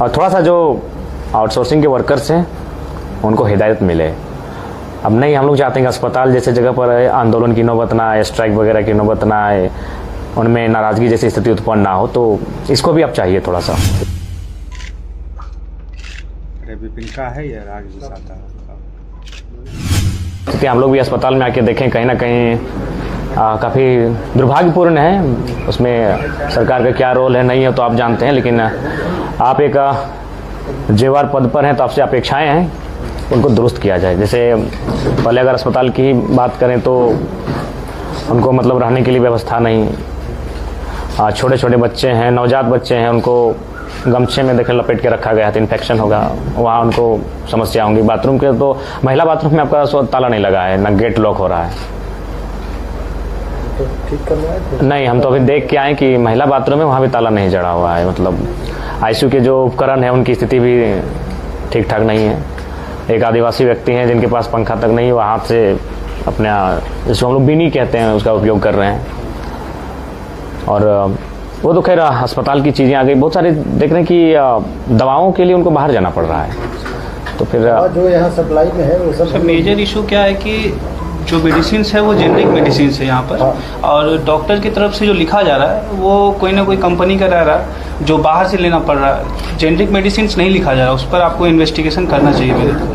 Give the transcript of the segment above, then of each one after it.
और थोड़ा सा जो आउटसोर्सिंग के वर्कर्स हैं उनको हिदायत मिले। अब नहीं, हम लोग चाहते हैं कि अस्पताल जैसे जगह पर आंदोलन की नौबत ना आए, स्ट्राइक वगैरह की नौबत ना आए, उनमें नाराज़गी जैसी स्थिति उत्पन्न ना हो, तो इसको भी अब चाहिए थोड़ा सा। विपिन का है या राग जी साता है? हम लोग भी अस्पताल में आके देखें, कहीं ना कहीं काफ़ी दुर्भाग्यपूर्ण है। उसमें सरकार का क्या रोल है नहीं है तो आप जानते हैं, लेकिन आप एक जेवार पद पर हैं तो आपसे अपेक्षाएं हैं उनको दुरुस्त किया जाए। जैसे पहले अगर अस्पताल की बात करें तो उनको मतलब रहने के लिए व्यवस्था नहीं, छोटे छोटे बच्चे हैं, नवजात बच्चे हैं, उनको गमछे में देखें लपेट के रखा गया है तो इन्फेक्शन होगा, वहाँ उनको समस्या होंगी। बाथरूम के तो महिला बाथरूम में आपका ताला नहीं लगा है, ना गेट लॉक हो रहा है। तो ठीक करना है? नहीं, हम तो अभी देख के आए कि महिला बाथरूम में वहाँ भी ताला नहीं जड़ा हुआ है। मतलब आईसीयू के जो उपकरण है उनकी स्थिति भी ठीक ठाक नहीं है। एक आदिवासी व्यक्ति हैं जिनके पास पंखा तक नहीं, वो हाथ से अपने जिसको हम लोग बीनी कहते हैं उसका उपयोग कर रहे हैं। और वो तो खैर अस्पताल की चीज़ें आ गई, बहुत सारे देख रहे हैं कि दवाओं के लिए उनको बाहर जाना पड़ रहा है। तो फिर जो यहाँ सप्लाई में है वो सब मेजर इशू क्या है कि जो मेडिसिन है वो जेनरिक मेडिसिन है यहाँ पर। और डॉक्टर की तरफ से जो लिखा जा रहा है वो कोई ना कोई कंपनी का रह रहा है जो बाहर से लेना पड़ रहा है। जेनरिक मेडिसिन नहीं लिखा जा रहा, उस पर आपको इन्वेस्टिगेशन करना चाहिए मेरे को।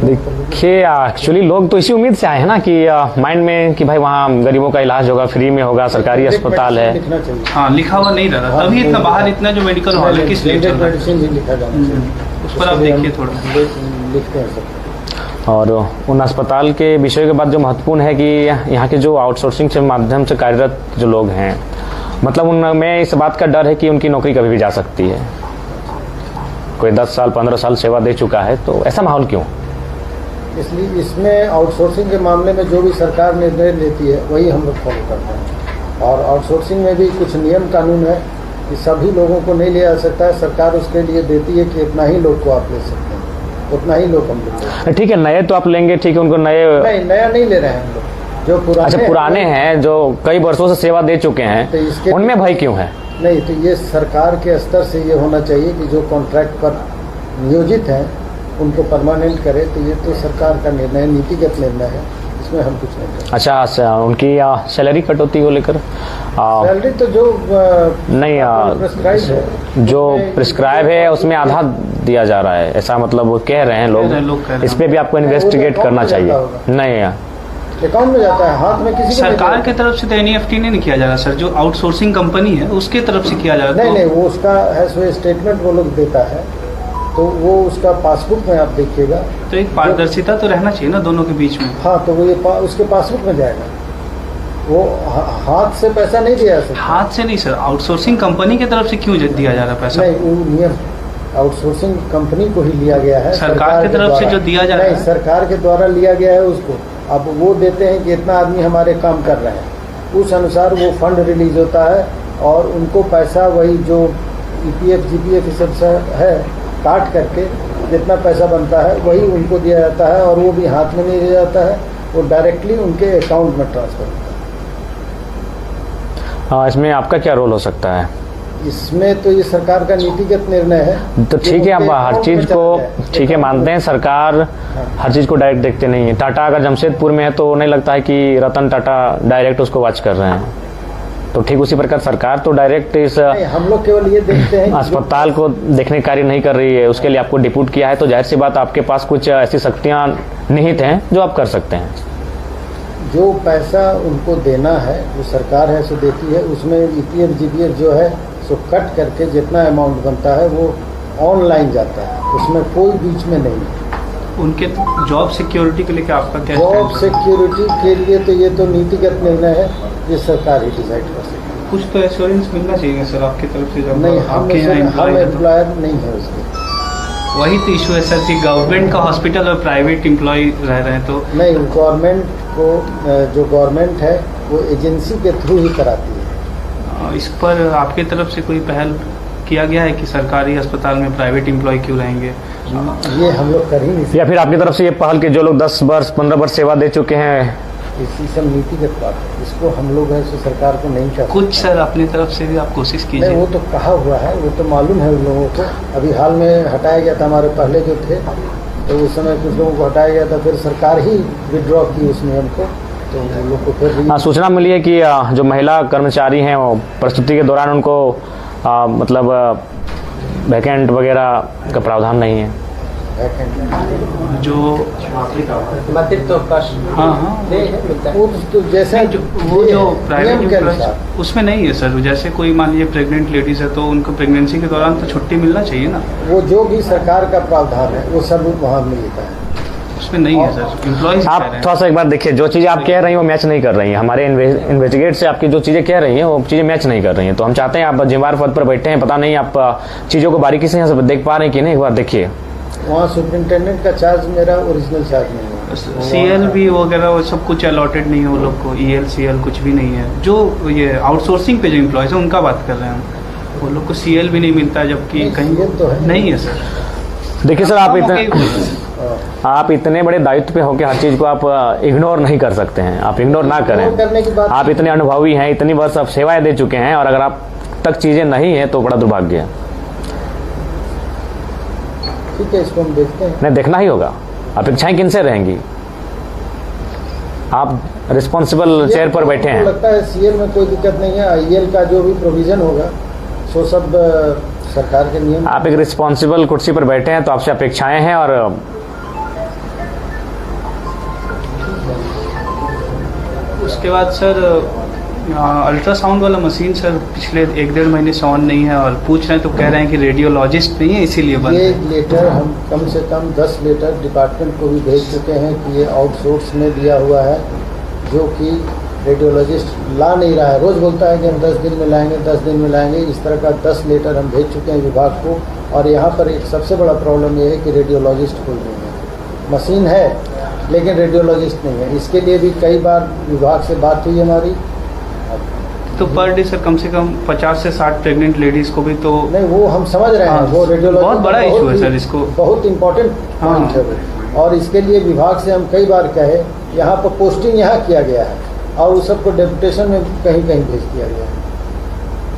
देखिए, एक्चुअली लोग तो इसी उम्मीद से आए हैं ना कि माइंड में कि भाई वहाँ गरीबों का इलाज होगा, फ्री में होगा, सरकारी अस्पताल है। हाँ, लिखा हुआ नहीं रहा, तभी इतना बाहर इतना जो मेडिकल हॉल है किस लिए चल रहा है, उस पर आप देखिए थोड़ा लिखते हैं सब। और उन अस्पताल के विषय के बाद जो महत्वपूर्ण है कि यहाँ के जो आउटसोर्सिंग के माध्यम से कार्यरत जो लोग हैं, मतलब उनमें इस बात का डर है कि उनकी नौकरी कभी भी जा सकती है। कोई 10 साल 15 साल सेवा दे चुका है, तो ऐसा माहौल क्यों? इसलिए इसमें आउटसोर्सिंग के मामले में जो भी सरकार निर्णय लेती है वही हम लोग फॉलो करते हैं। और आउटसोर्सिंग में भी कुछ नियम कानून है कि सभी लोगों को नहीं लिया जा सकता है। सरकार उसके लिए देती है कि इतना ही लोग को आप ले सकते हैं, उतना ही लोग हम लोग। ठीक है, नए तो आप लेंगे, ठीक है, उनको नए नहीं, नया नहीं ले रहे हैं हम लोग, जो पुराने अच्छा पुराने हैं जो कई वर्षों से सेवा दे चुके हैं, तो इसके उनमें भय क्यों है? नहीं, तो ये सरकार के स्तर से ये होना चाहिए कि जो कॉन्ट्रैक्ट पर नियोजित हैं उनको परमानेंट करे। तो ये तो सरकार का निर्णय, नीतिगत निर्णय है, इसमें हम कुछ नहीं करते। अच्छा, उनकी सैलरी कटौती को लेकर सैलरी तो जो नहीं प्रिस्क्राइब है, जो प्रिस्क्राइब है उसमें आधा दिया जा रहा है, ऐसा मतलब वो कह रहे हैं लोग। इस पे भी आपको इन्वेस्टिगेट करना चाहिए। नहीं, अकाउंट में जाता है, हाथ में किसी सरकार की तरफ से तो एनईएफटी नहीं किया जा रहा सर, जो आउटसोर्सिंग कंपनी है उसके तरफ से किया जा रहा है। नहीं, वो उसका है स्टेटमेंट वो लोग देता है, तो वो उसका पासबुक में आप देखिएगा। तो एक पारदर्शिता तो रहना चाहिए ना दोनों के बीच में। हाँ, तो वो ये उसके पासबुक में जाएगा, वो हाथ से पैसा नहीं दिया सकता। हाथ से नहीं सर, आउटसोर्सिंग कंपनी की तरफ से क्यों दिया जा रहा है पैसा? नहीं, वो नियम आउटसोर्सिंग कंपनी को ही लिया गया है, सरकार की तरफ से जो दिया जा रहा है। नहीं, सरकार के द्वारा लिया गया है उसको। अब वो देते हैं कि इतना आदमी हमारे काम कर रहे हैं, उस अनुसार वो फंड रिलीज होता है और उनको पैसा वही जो ईपीएफ जीपीएफ सब है काट करके जितना पैसा बनता है वही उनको दिया जाता है। और वो भी हाथ में नहीं दिया जाता है, वो डायरेक्टली उनके अकाउंट में ट्रांसफर होता है। हाँ, इसमें आपका क्या रोल हो सकता है? इसमें तो ये सरकार का नीतिगत निर्णय है। तो ठीक है, आप हर चीज़ को ठीक है मानते हैं, सरकार हर चीज़ को डायरेक्ट देखते नहीं है। टाटा अगर जमशेदपुर में है तो नहीं लगता है कि रतन टाटा डायरेक्ट उसको वॉच कर रहे हैं। तो ठीक उसी प्रकार सरकार तो डायरेक्ट इस हम लोग केवल ये देखते हैं अस्पताल को देखने कार्य नहीं कर रही है, उसके लिए आपको डिप्यूट किया है, तो जाहिर सी बात आपके पास कुछ ऐसी शक्तियाँ निहित हैं जो आप कर सकते हैं। जो पैसा उनको देना है वो सरकार है सो देती है, उसमें ईपीएफ जीपीएफ जो है सो कट करके जितना अमाउंट बनता है वो ऑनलाइन जाता है, उसमें कोई बीच में नहीं है। उनके जॉब सिक्योरिटी के लिए क्या आपका क्या? जॉब सिक्योरिटी के लिए तो ये तो नीतिगत निर्णय है, ये सरकार ही डिसाइड कर सकती है। कुछ तो एश्योरेंस मिलना चाहिए सर आपकी तरफ से। जब नहीं, हम एम्प्लॉयर नहीं है उसके। वही तो इशू है सर कि गवर्नमेंट का हॉस्पिटल और प्राइवेट एम्प्लॉय रह रहे हैं तो नहीं, गवर्नमेंट को जो गवर्नमेंट है वो एजेंसी के थ्रू ही कराती है। इस पर आपके तरफ से कोई पहल किया गया है कि सरकारी अस्पताल में प्राइवेट एम्प्लॉय क्यों रहेंगे? ये हम लोग कर ही नहीं सकते। या फिर आपकी तरफ से ये पहल कि जो लोग 10 वर्ष 15 वर्ष सेवा दे चुके हैं इसी सब नीतिगत बात है, इसको हम लोग ऐसे सरकार को नहीं चाहते। कुछ सर अपनी तरफ से भी आप कोशिश नहीं, कीजिए। वो तो कहा हुआ है, वो तो मालूम है उन लोगों को। अभी हाल में हटाया गया था, हमारे पहले जो थे तो उस समय कुछ लोगों को हटाया गया था, फिर सरकार ही विड्रॉ की उस नियम को, तो उन लोग को फिर हाँ, सूचना मिली है कि जो महिला कर्मचारी हैं वो प्रस्तुति के दौरान उनको मतलब वैकेंट वगैरह का प्रावधान नहीं है। जो हाँ हाँ वो तो जैसे नहीं, वो जो प्राइवेट नियम के अनुसार उसमें नहीं है सर। जैसे कोई मान लीजिए प्रेग्नेंट लेडीज है तो उनको प्रेगनेंसी के दौरान तो छुट्टी मिलना चाहिए ना, वो जो भी सरकार का प्रावधान है वो सब वहाँ मिलता है, उसमें नहीं है सर। एम्प्लॉयज आप थोड़ा सा एक बार देखिए, जो चीज़ें आप कह रही हैं वो मैच नहीं कर रही हैं। हमारे इन्वेस्टिगेट से आपकी जो चीज़ें कह रही हैं वो चीज़ें मैच नहीं कर रही हैं। तो हम चाहते हैं, आप जिम्मेदार पद पर बैठे हैं, पता नहीं आप चीज़ों को बारीकी से यहाँ से देख पा रहे हैं कि नहीं, एक बार देखिए। वहाँ सुपरिटेंडेंट का चार्ज मेरा ओरिजिनल चार्ज नहीं है। सीएल भी वगैरह वो सब कुछ अलॉटेड नहीं है वो लोग को, ईएल सीएल कुछ भी नहीं है। जो ये आउटसोर्सिंग पे जो एम्प्लॉयज है उनका बात कर रहे हैं हम, वो लोग को सीएल भी नहीं मिलता है, जबकि नहीं, कहीं CL तो है नहीं है सर। देखिए सर, आप इतने बड़े दायित्व पे होकर हर चीज़ को आप इग्नोर नहीं कर सकते हैं। आप इग्नोर ना इग्नोर करने की करें। बात आप इतने अनुभवी हैं, इतनी वर्ष आप सेवाएं दे चुके हैं, और अगर आप तक चीज़ें नहीं हैं तो बड़ा दुर्भाग्य है। ठीक है, इसको हम देखते हैं। नहीं, देखना ही होगा। अपेक्षाएं किनसे रहेंगी? आप रिस्पॉन्सिबल चेयर पर बैठे हैं। लगता है सीएल में कोई दिक्कत नहीं है, आईएल का जो भी प्रोविजन होगा सो सब सरकार के नियम। आप एक रिस्पॉन्सिबल कुर्सी पर बैठे हैं तो आपसे अपेक्षाएं हैं। और उसके बाद सर अल्ट्रासाउंड वाला मशीन सर पिछले 1-1.5 महीने से ऑन नहीं है, और पूछ रहे हैं तो कह रहे हैं कि रेडियोलॉजिस्ट नहीं है इसीलिए बंद ये है। लेटर हम कम से कम 10 लेटर डिपार्टमेंट को भी भेज चुके हैं कि ये आउटसोर्स में दिया हुआ है, जो कि रेडियोलॉजिस्ट ला नहीं रहा है। रोज़ बोलता है कि हम 10 दिन में लाएंगे, 10 दिन में लाएंगे। इस तरह का 10 लेटर हम भेज चुके हैं विभाग को। और यहाँ पर एक सबसे बड़ा प्रॉब्लम ये है कि रेडियोलॉजिस्ट कोई नहीं है। मशीन है लेकिन रेडियोलॉजिस्ट नहीं है। इसके लिए भी कई बार विभाग से बात हुई हमारी। तो पर डे सर कम से कम 50 से 60 प्रेग्नेंट लेडीज को भी तो नहीं, वो हम समझ रहे हैं, हाँ, वो रेडियोलॉजी बहुत बड़ा इशू है सर, इसको बहुत इम्पोर्टेंट हाँ। पॉइंट है वो। और इसके लिए विभाग से हम कई बार कहे, यहाँ पर पोस्टिंग यहाँ किया गया है और उस सबको डेपुटेशन में कहीं कहीं भेज दिया गया है।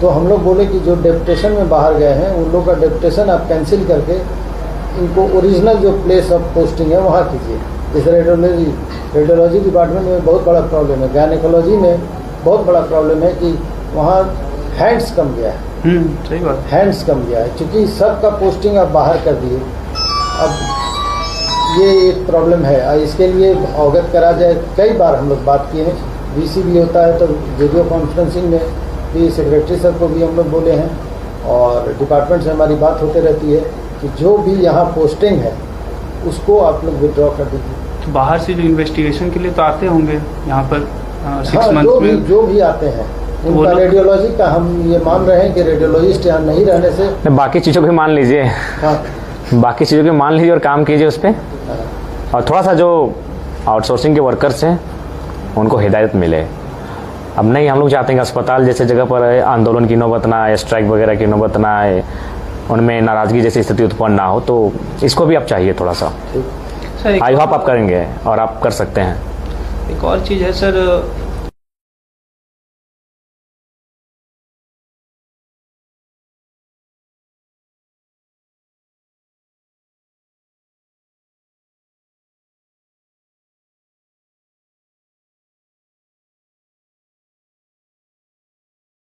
तो हम लोग बोले कि जो डेपुटेशन में बाहर गए हैं उन लोग का डेपुटेशन आप कैंसिल करके इनको ओरिजिनल जो प्लेस ऑफ पोस्टिंग है वहाँ कीजिए। जैसे रेडियोलॉजी डिपार्टमेंट में बहुत बड़ा प्रॉब्लम है, गायनेकोलॉजी में बहुत बड़ा प्रॉब्लम है कि वहाँ हैंड्स कम गया है। सही बात। हैंड्स कम गया है क्योंकि सबका पोस्टिंग आप बाहर कर दिए। अब ये एक प्रॉब्लम है, इसके लिए अवगत करा जाए। कई बार हम लोग बात किए हैं, वीसी भी होता है तो वीडियो कॉन्फ्रेंसिंग में भी सेक्रेटरी सर को भी हम लोग बोले हैं, और डिपार्टमेंट से हमारी बात होते रहती है कि जो भी यहाँ पोस्टिंग है उसको आप लोग विड्रॉ कर दीजिए। बाहर से जो इन्वेस्टिगेशन के लिए तो आते होंगे यहाँ पर 6 हाँ, मंथ में जो भी आते हैं वो उनका लोग- रेडियोलॉजी का हम ये मान रहे हैं कि रेडियोलॉजिस्ट यहाँ नहीं रहने से बाकी चीज़ों को मान लीजिए, हाँ, बाकी चीज़ों को मान लीजिए और काम कीजिए उस पर। और थोड़ा सा जो आउटसोर्सिंग के वर्कर्स हैं उनको हिदायत मिले। अब नहीं, हम लोग चाहते हैं कि अस्पताल जैसे जगह पर आंदोलन की नौबत ना आए, स्ट्राइक वगैरह की नौबत ना आए, उनमें नाराज़गी जैसी स्थिति उत्पन्न ना हो। तो इसको भी आप चाहिए थोड़ा सा। सर आई होप आप करेंगे और आप कर सकते हैं। एक और चीज़ है सर,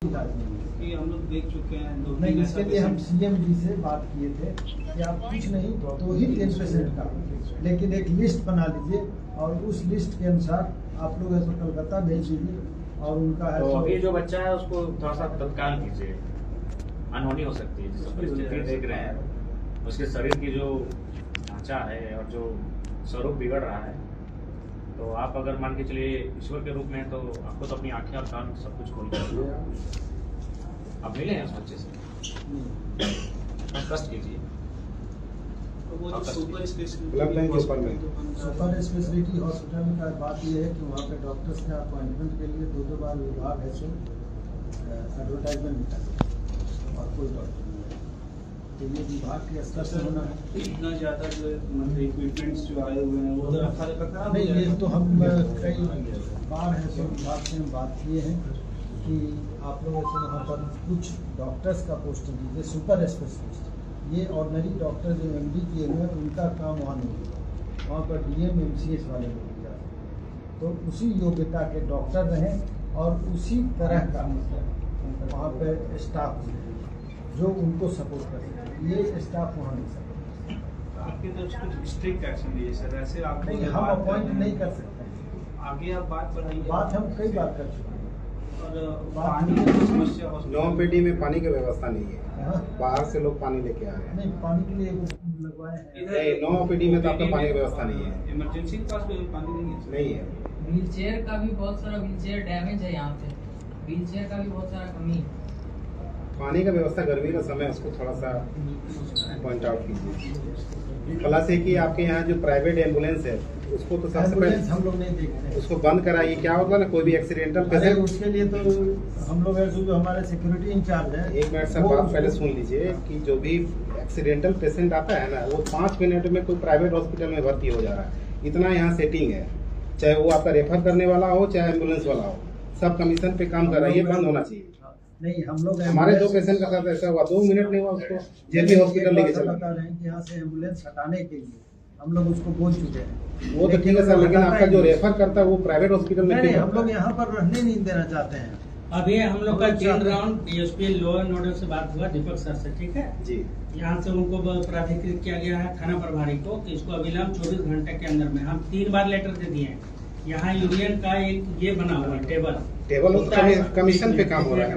कि हम लोग देख चुके हैं नहीं, इसके लिए हम सीएम जी से बात किए थे कि आप कुछ नहीं तो ही 10% का, लेकिन एक लिस्ट बना लीजिए और उस लिस्ट के अनुसार आप लोग ऐसा कलकत्ता भेज दीजिए और उनका है तो अभी जो बच्चा है उसको थोड़ा सा तत्काल कीजिए। अनहोनी हो सकती है, जिस परिस्थिति देख रहे हैं उसके शरीर की जो ढांचा है और जो स्वरूप बिगड़ रहा है, तो आप अगर मान के चलिए ईश्वर के रूप में हैं तो आपको तो अपनी आंखें और कान सब कुछ खोल कर आप मिले हैं उस बच्चे से, कष्ट कीजिए। वो जो सुपर सुपर स्पेशलिटी हॉस्पिटल का बात यह है कि वहाँ पे डॉक्टर्स के अपॉइंटमेंट के लिए 2-2 बार विभाग है सो एडवर्टाइजमेंट निकाले और कोई डॉक्टर नहीं है। तो ये विभाग के स्तर से होना है। इतना ज़्यादा जो मतलब इक्विपमेंट्स जो आए हुए हैं वो तो खराब नहीं, ये तो हम कई बार है तो विभाग से हम बात किए हैं कि आप लोगों से वहाँ पर कुछ डॉक्टर्स का पोस्टर दीजिए, सुपर स्पेशलिस्ट। ये ऑर्डिनरी डॉक्टर जो MD किए हुए हैं उनका काम वहाँ नहीं है, वहाँ पर DM MCH वाले लोग जाते हैं। तो उसी योग्यता के डॉक्टर रहें और उसी तरह का वहाँ पे स्टाफ जो उनको सपोर्ट करे, ये स्टाफ वहाँ नहीं सपोर्ट। आपकी तरफ से कुछ स्ट्रिक्ट एक्शन लीजिए सर, ऐसे आप नहीं, हम अपॉइंट नहीं कर सकते हैं। आगे आप बात बढ़ाइए। बात हम कई बार कर चुके हैं। और पानी की समस्या नौपेटी में पानी की व्यवस्था नहीं है, हाँ? बाहर से लोग पानी लेके आ रहे हैं। नहीं, पानी के लिए लगवाए हैं। नहीं, नौपेटी में तो आपका पानी की व्यवस्था नहीं है। इमरजेंसी के पास भी पानी नहीं है। नहीं है। व्हीलचेयर का भी बहुत सारा व्हीलचेयर डैमेज है यहाँ पे, व्हीलचेयर का भी बहुत सारा कमी है। पानी का व्यवस्था गर्मी का समय उसको थोड़ा सा पॉइंट आउट कीजिए। प्लस है कि आपके यहाँ जो प्राइवेट एम्बुलेंस है उसको तो सबसे एम्बुलेंस पहले हम लोग नहीं देखते हैं। उसको बंद कराइए। क्या होता है ना, कोई भी एक्सीडेंटल अरे पेशेंट, उसके लिए तो हम लोग जो हमारे सिक्योरिटी इंचार्ज है, एक मिनट सर बात पहले सुन लीजिए कि जो भी एक्सीडेंटल पेशेंट आता है ना वो 5 मिनट में कोई प्राइवेट हॉस्पिटल में भर्ती हो जा रहा है। इतना यहाँ सेटिंग है, चाहे वो आपका रेफर करने वाला हो चाहे एम्बुलेंस वाला हो, सब कमीशन पे काम कर रहा है। ये बंद होना चाहिए। नहीं, हम लोग हमारे 2 पेशेंट का साथ ऐसा हुआ, 2 मिनट नहीं हुआ उसको जेपी हॉस्पिटल लेके चला। बता रहे हैं कि यहाँ से एम्बुलेंस हटाने के लिए हम लोग उसको बोल चुके हैं। वो तो ठीक है सर, लेकिन आपका जो रेफर करता है वो प्राइवेट हॉस्पिटल में नहीं, क्यों हम करता लोग है? यहाँ पर रहने नहीं देना चाहते हैं। अभी हम लोग का हम लोग 3 चाहते हैं। Round DSP law and order से बात हुआ दीपक सर से, ठीक है। जी, यहाँ से उनको प्राधिकृत किया गया है थाना प्रभारी को कि इसको अविलंब 24 घंटे के अंदर में, हम 3 बार लेटर दे दिए हैं। यहाँ यूनियन का एक ये बना हुआ है टेबल होता है, कमीशन पे काम हो रहा है।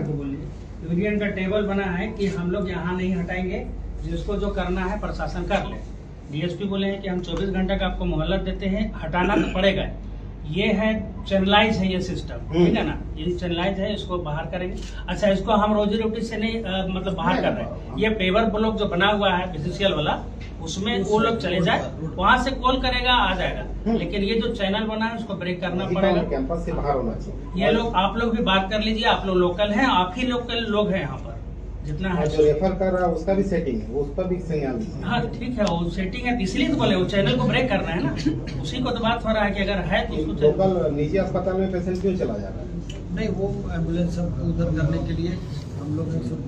यूनियन का टेबल बना है कि हम लोग यहाँ नहीं हटाएंगे, जिसको जो करना है प्रशासन कर ले। DSP बोले हैं कि हम 24 घंटे का आपको मोहलत देते हैं, हटाना तो पड़ेगा। ये है चैनलाइज है ये सिस्टम, ठीक है ना, ये चैनलाइज है, इसको बाहर करेंगे। अच्छा, इसको हम रोजी रोटी से नहीं मतलब बाहर कर रहे हैं। ये पेपर ब्लॉक जो बना हुआ है BCCL वाला, उसमें वो लोग चले जाए, वहाँ से कॉल करेगा आ जाएगा। लेकिन ये जो चैनल बना है उसको ब्रेक करना पड़ेगा। कैंपस से बाहर होना चाहिए। ये लोग, आप लोग भी बात कर लीजिए, आप लोग लोकल हैं, आप ही लोकल लोग हैं यहाँ पर जितना है। और जो रेफर कर रहा है उसका भी सेटिंग है, वो उस पर भी संज्ञान लीजिए। हाँ ठीक है, वो सेटिंग है, इसलिए तो बोले वो चैनल को ब्रेक करना है ना, उसी को तो बात हो रहा है कि अगर है तो उसको लोकल निजी अस्पताल में पेशेंट क्यों चला जा रहा है? नहीं, वो एम्बुलेंस सब उधर करने के लिए हम लोग ने सब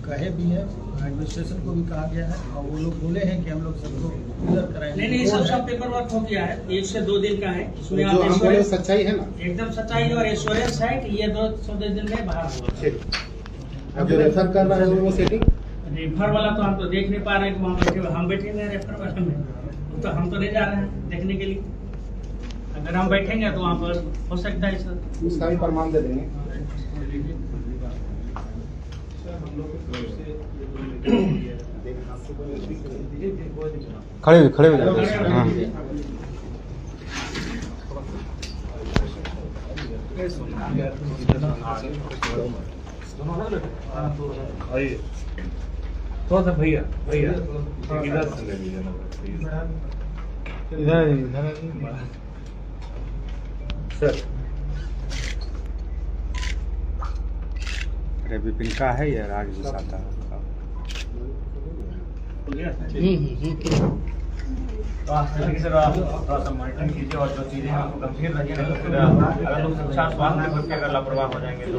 कहे भी हैं, एडमिनिस्ट्रेशन को भी कहा गया है और वो लोग बोले हैं कि हम लोग सबको उधर कराएंगे। नहीं, सब पेपर वर्क हो गया है, 1 से 2 दिन का है। इसमें जो आप हम बोले सच्चाई है ना, एकदम सच्चाई और एश्योरेंस है कि ये 2 दिन में बाहर होगा। ठीक। अब जो रेफर कर रहा है वो सेटिंग रेफर वाला तो हम तो देख नहीं पा रहे हैं कि वहाँ बैठे हुए, हम बैठे हुए हैं रेफर वाला में, वो तो हम तो नहीं जा रहे हैं देखने के लिए। अगर हम बैठेंगे तो वहाँ पर हो सकता है सर, उसका भी प्रमाण दे देंगे। खड़े हो जाओ। हाँ। तो भैया इधर सर अरे विपिन का है या राग जी साता है? तो आप तरीके से आप थोड़ा सा मॉनिटरिंग कीजिए और जो चीज़ें आपको गंभीर लगे तो फिर अगर लोग शिक्षा स्वास्थ्य के प्रति अगर लापरवाह हो जाएंगे तो